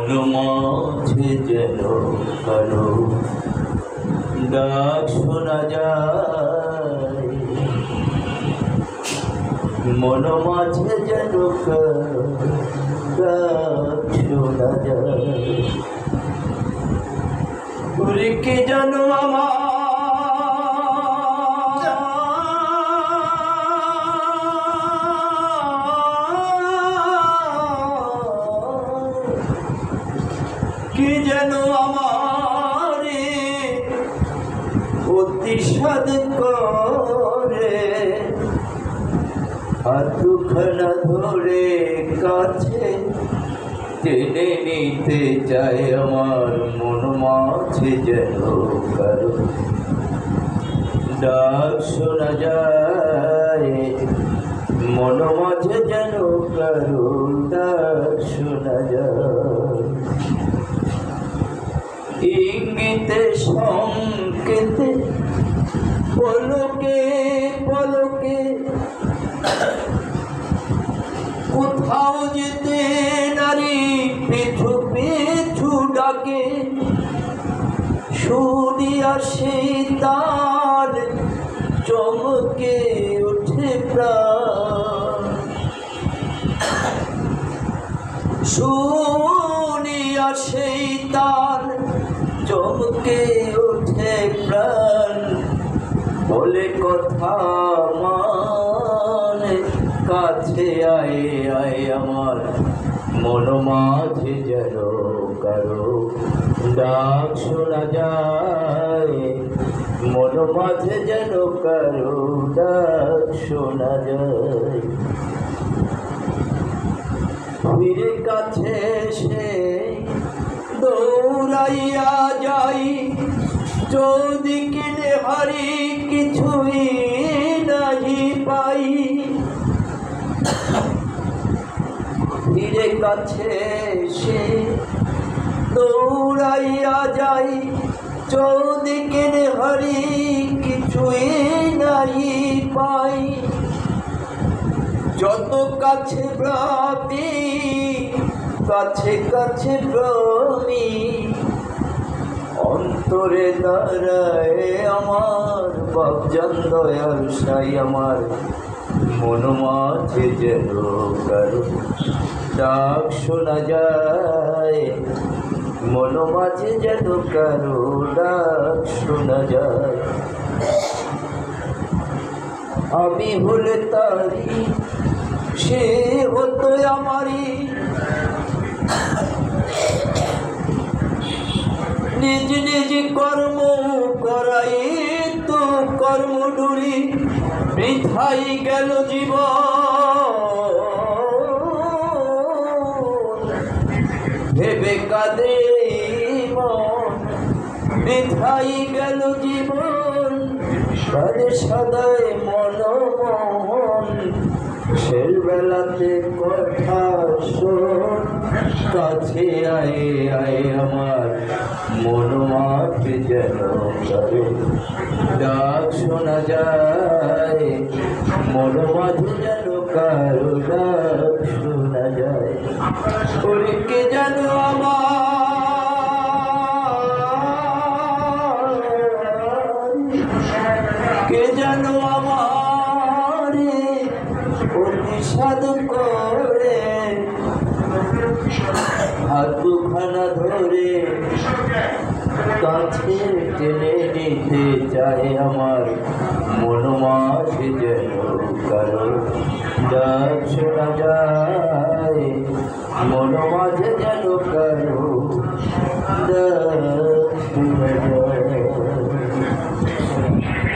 মাঝে যেন কারো ডাক শোনা যায়, মন মাঝে যেন কারো ডাক শোনা যায়। কে জানো আমার কি যেন আমারে অতিসাদ করে, হাত দুখানা ধরে কাছে টেনে নিতে চায় আমার, মন মাঝে যেন কারো ডাক শোনা যায়, মন মাঝে যেন কারো ডাক শোনা যায়। ইঙ্গিতে সংকেতে পলকে পলকে কোথাও যেতে নারী পিছু পিছু ডাকে, শুনিয়া সেই তার চমকে ওঠে প্রাণ, শুনিয়া সেই তার চমকে ওঠে প্রাণ, বলে কথা মানে কাছে আয় আয় আমার, মন মাঝে যেন কারো ডাক শোনা যায়, মন মাঝে যেন কারো ডাক শোনা যায়। ফিরে কাছে সে দৌড়াইয়া যাই, চৌদিকে হারি কিছুই নাহি পাই, ফিরে কাছে সে দৌড়াইয়া যাই, চৌদিকে হারি কিছুই নাহি পাই, যত কাছে প্রাপি কাছে কাছে ভ্রমি, অন্তরে দাঁড়ায় আমার বাপজান দয়াল সাই আমার, মন মাঝে যেন কারো ডাক শোনা যায়, মন মাঝে যেন কারো ডাক শোনা যায়। আমি হলে তারি সে হতো আমারই, নিজ নিজ কর্ম করাই তো কর্ম ডুরি, বৃথাই গেল জীবন ভেবে কাঁদে মন, বৃথাই গেল জীবন কাঁদে সদাই মন মন, শেষ বেলাতে কথা শোন কাছে আয় আয় আমার, মন মাঝে যেন কারো ডাক শোনা যায়, মন মাঝে যেন কারো ডাক শোনা যায়। ওরে কে যেন আমার, কে যেন আমার অতিসাদ করে, হাত দুখানা ধরে কাছে টেনে নিতে চায় আমার, মন মাঝে যেন কারো ডাক শোনা যায়, মন মাঝে যেন কারো ডাক শোনা যায়।